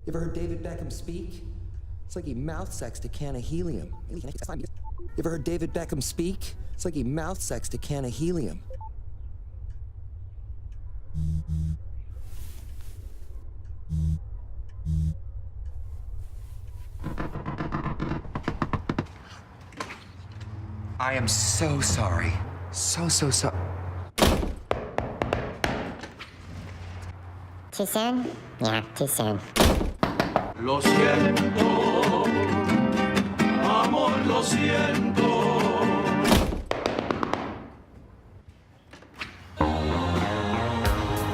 You ever heard David Beckham speak? It's like he mouth-sexed a can of helium. You ever heard David Beckham speak? It's like he mouth-sexed a can of helium. I am so sorry. So sorry. Too soon? Yeah, too soon. Lo siento, amor, lo siento.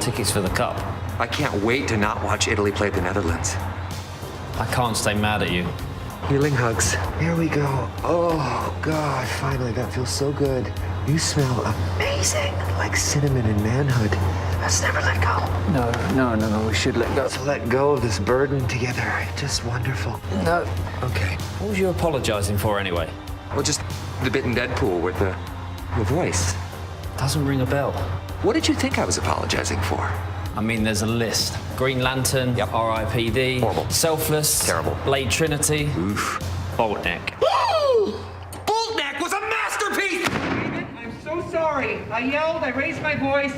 Tickets for the cup. I can't wait to not watch Italy play the Netherlands. I can't stay mad at you. Healing hugs. Here we go. Oh, God, finally, that feels so good. You smell amazing, like cinnamon and manhood. Let's never let go. No, we should let go. To let go of this burden together, just wonderful. No. Okay. What was you apologizing for anyway? Well, just the bit in Deadpool with the voice. Doesn't ring a bell. What did you think I was apologizing for? I mean, there's a list. Green Lantern, Yep. R.I.P.D., Horrible. Selfless, Terrible. Blade Trinity, Oof. Boltneck. Boltneck was a masterpiece! David, I'm so sorry. I yelled, I raised my voice.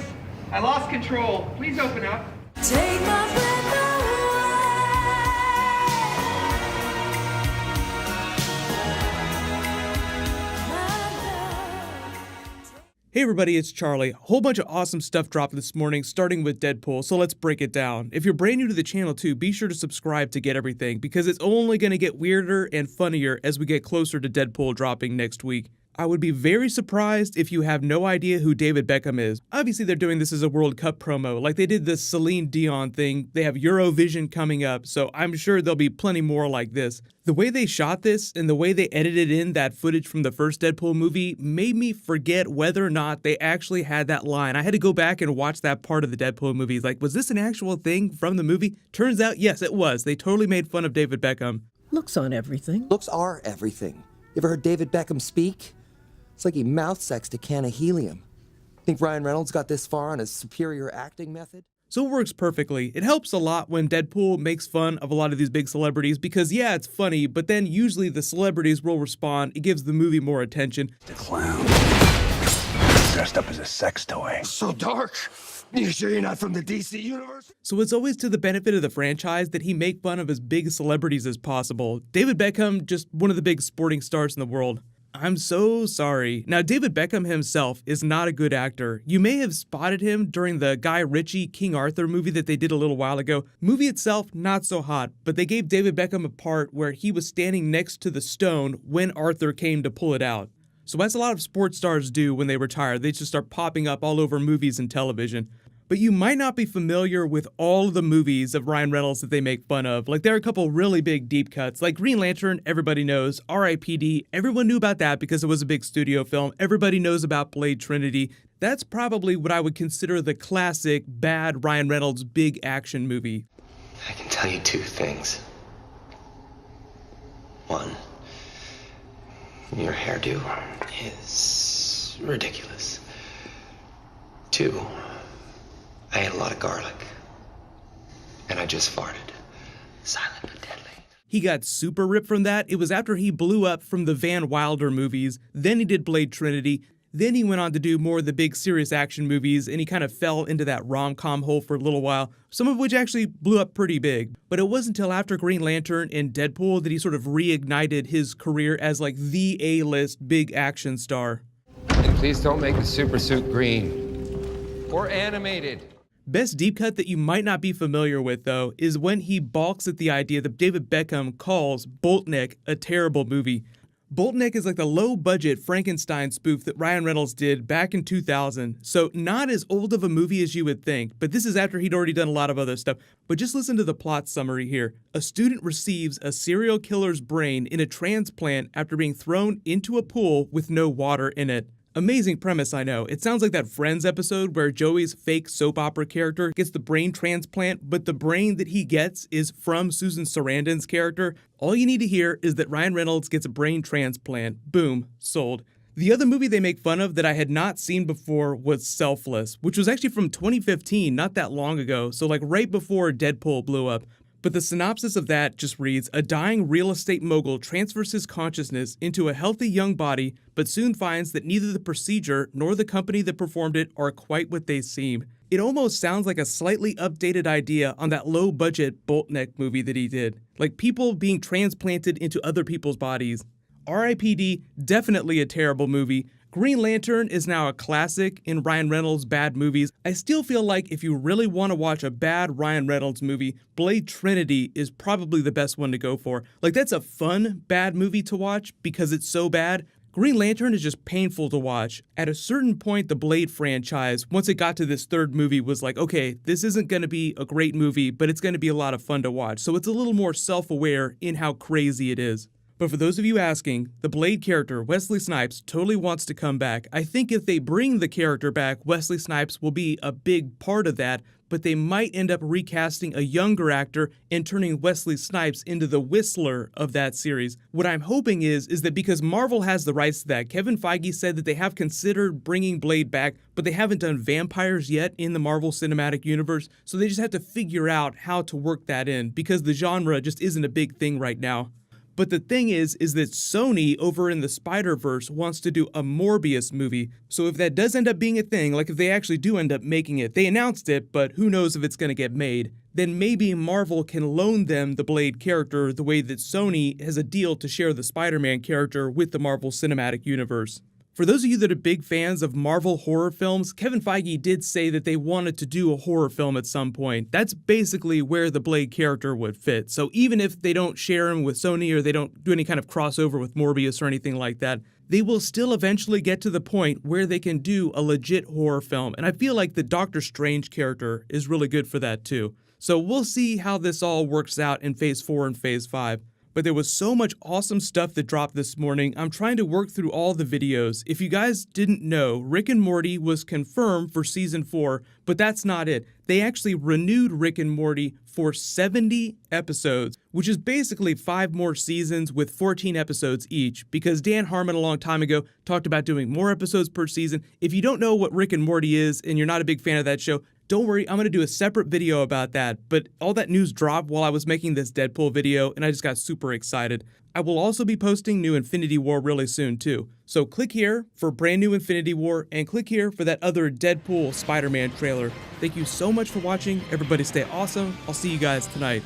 I lost control. Please open up. Take my breath away. Hey everybody, it's Charlie. A whole bunch of awesome stuff dropped this morning, starting with Deadpool, so let's break it down. If you're brand new to the channel too, be sure to subscribe to get everything, because it's only going to get weirder and funnier as we get closer to Deadpool dropping next week. I would be very surprised if you have no idea who David Beckham is. Obviously they're doing this as a World Cup promo, like they did the Celine Dion thing. They have Eurovision coming up, so I'm sure there'll be plenty more like this. The way they shot this and the way they edited in that footage from the first Deadpool movie made me forget whether or not they actually had that line. I had to go back and watch that part of the Deadpool movie. Like, was this an actual thing from the movie? Turns out, yes, it was. They totally made fun of David Beckham. Looks on everything. Looks are everything. You ever heard David Beckham speak? It's like he mouth-sexed a can of helium. Think Ryan Reynolds got this far on his superior acting method? So it works perfectly. It helps a lot when Deadpool makes fun of a lot of these big celebrities because, yeah, it's funny, but then usually the celebrities will respond. It gives the movie more attention. The clown. Dressed up as a sex toy. So dark. You sure you're not from the DC universe? So it's always to the benefit of the franchise that he make fun of as big celebrities as possible. David Beckham, just one of the big sporting stars in the world. I'm so sorry. Now, David Beckham himself is not a good actor. You may have spotted him during the Guy Ritchie King Arthur movie that they did a little while ago. Movie itself, not so hot, but they gave David Beckham a part where he was standing next to the stone when Arthur came to pull it out. So as a lot of sports stars do when they retire, they just start popping up all over movies and television. But you might not be familiar with all of the movies of Ryan Reynolds that they make fun of. Like, there are a couple really big deep cuts. Like Green Lantern, everybody knows. R.I.P.D., everyone knew about that because it was a big studio film. Everybody knows about Blade Trinity. That's probably what I would consider the classic, bad Ryan Reynolds big action movie. I can tell you two things. One, your hairdo is ridiculous. Two, I ate a lot of garlic. And I just farted. Silent but deadly. He got super ripped from that. It was after he blew up from the Van Wilder movies. Then he did Blade Trinity. Then he went on to do more of the big serious action movies, and he kind of fell into that rom-com hole for a little while, some of which actually blew up pretty big. But it wasn't until after Green Lantern and Deadpool that he sort of reignited his career as like the A-list big action star. And please don't make the super suit green or animated. Best deep cut that you might not be familiar with, though, is when he balks at the idea that David Beckham calls Boltneck a terrible movie. Boltneck is like the low-budget Frankenstein spoof that Ryan Reynolds did back in 2000, so not as old of a movie as you would think, but this is after he'd already done a lot of other stuff. But just listen to the plot summary here. A student receives a serial killer's brain in a transplant after being thrown into a pool with no water in it. Amazing premise, I know. It sounds like that Friends episode where Joey's fake soap opera character gets the brain transplant, but the brain that he gets is from Susan Sarandon's character. All you need to hear is that Ryan Reynolds gets a brain transplant. Boom, sold. The other movie they make fun of that I had not seen before was Selfless, which was actually from 2015, not that long ago, so like right before Deadpool blew up. But the synopsis of that just reads, a dying real estate mogul transfers his consciousness into a healthy young body, but soon finds that neither the procedure nor the company that performed it are quite what they seem. It almost sounds like a slightly updated idea on that low-budget Boltneck movie that he did, like people being transplanted into other people's bodies. R.I.P.D. definitely a terrible movie. Green Lantern is now a classic in Ryan Reynolds' bad movies. I still feel like if you really want to watch a bad Ryan Reynolds movie, Blade Trinity is probably the best one to go for. Like, that's a fun bad movie to watch because it's so bad. Green Lantern is just painful to watch. At a certain point, the Blade franchise, once it got to this third movie, was like, okay, this isn't going to be a great movie, but it's going to be a lot of fun to watch. So it's a little more self-aware in how crazy it is. But for those of you asking, the Blade character, Wesley Snipes, totally wants to come back. I think if they bring the character back, Wesley Snipes will be a big part of that, but they might end up recasting a younger actor and turning Wesley Snipes into the Whistler of that series. What I'm hoping is that because Marvel has the rights to that, Kevin Feige said that they have considered bringing Blade back, but they haven't done vampires yet in the Marvel Cinematic Universe, so they just have to figure out how to work that in, because the genre just isn't a big thing right now. But the thing is that Sony over in the Spider-Verse wants to do a Morbius movie. So if that does end up being a thing, like if they actually do end up making it, they announced it, but who knows if it's going to get made, then maybe Marvel can loan them the Blade character the way that Sony has a deal to share the Spider-Man character with the Marvel Cinematic Universe. For those of you that are big fans of Marvel horror films, Kevin Feige did say that they wanted to do a horror film at some point. That's basically where the Blade character would fit. So even if they don't share him with Sony or they don't do any kind of crossover with Morbius or anything like that, they will still eventually get to the point where they can do a legit horror film. And I feel like the Doctor Strange character is really good for that too. So we'll see how this all works out in Phase 4 and Phase 5. But there was so much awesome stuff that dropped this morning. I'm trying to work through all the videos. If you guys didn't know, Rick and Morty was confirmed for Season 4, but that's not it. They actually renewed Rick and Morty for 70 episodes, which is basically 5 more seasons with 14 episodes each, because Dan Harmon a long time ago talked about doing more episodes per season. If you don't know what Rick and Morty is and you're not a big fan of that show, don't worry, I'm going to do a separate video about that, but all that news dropped while I was making this Deadpool video, and I just got super excited. I will also be posting new Infinity War really soon, too. So click here for brand new Infinity War, and click here for that other Deadpool Spider-Man trailer. Thank you so much for watching. Everybody stay awesome. I'll see you guys tonight.